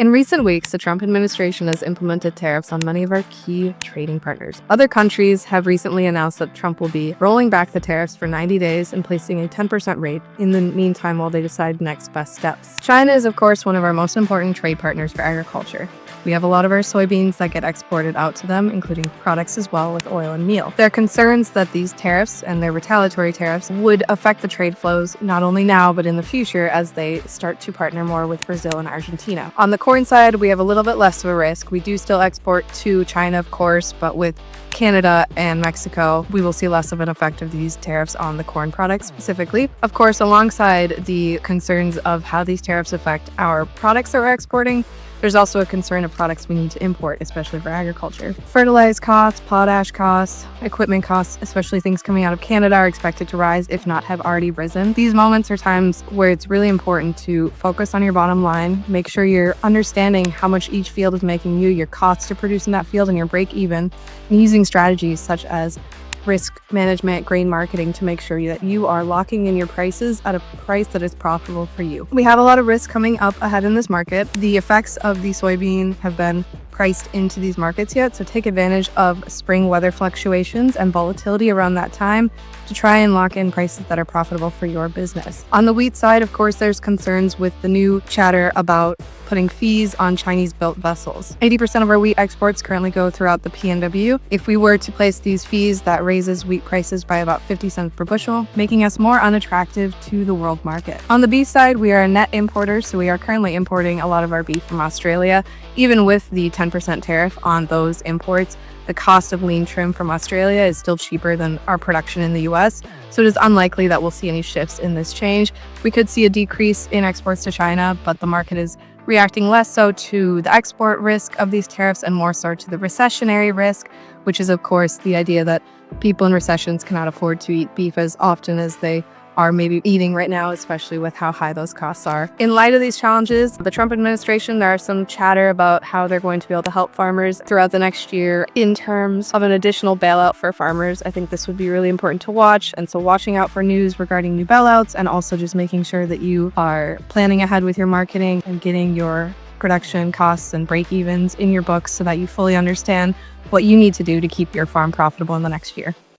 In recent weeks, the Trump administration has implemented tariffs on many of our key trading partners. Other countries have recently announced that Trump will be rolling back the tariffs for 90 days and placing a 10% rate in the meantime while they decide next best steps. China is, of course, one of our most important trade partners for agriculture. We have a lot of our soybeans that get exported out to them, including products as well with oil and meal. There are concerns that these tariffs and their retaliatory tariffs would affect the trade flows not only now but in the future as they start to partner more with Brazil and Argentina. On the corn side, we have a little bit less of a risk. We do still export to China, of course, but with Canada and Mexico, we will see less of an effect of these tariffs on the corn products specifically. Of course, alongside the concerns of how these tariffs affect our products that we're exporting, there's also a concern of products we need to import, especially for agriculture. Fertilizer costs, potash costs, equipment costs, especially things coming out of Canada, are expected to rise, if not have already risen. These moments are times where it's really important to focus on your bottom line, make sure you're understanding how much each field is making you, your costs to produce in that field, and your break even, and using strategies such as risk management, grain marketing to make sure that you are locking in your prices at a price that is profitable for you. We have a lot of risk coming up ahead in this market. The effects of the soybean have been priced into these markets yet, so take advantage of spring weather fluctuations and volatility around that time to try and lock in prices that are profitable for your business. On the wheat side, of course, there's concerns with the new chatter about putting fees on Chinese-built vessels. 80% of our wheat exports currently go throughout the PNW. If we were to place these fees, that raises wheat prices by about 50 cents per bushel, making us more unattractive to the world market. On the beef side, we are a net importer, so we are currently importing a lot of our beef from Australia. Even with the 10% tariff on those imports, the cost of lean trim from Australia is still cheaper than our production in the US, so it is unlikely that we'll see any shifts in this change. We could see a decrease in exports to China, but the market is reacting less so to the export risk of these tariffs and more so to the recessionary risk, which is, of course, the idea that people in recessions cannot afford to eat beef as often as they are maybe eating right now, especially with how high those costs are. In light of these challenges, the Trump administration, there are some chatter about how they're going to be able to help farmers throughout the next year in terms of an additional bailout for farmers. I think this would be really important to watch, and so watching out for news regarding new bailouts and also just making sure that you are planning ahead with your marketing and getting your production costs and break-evens in your books so that you fully understand what you need to do to keep your farm profitable in the next year.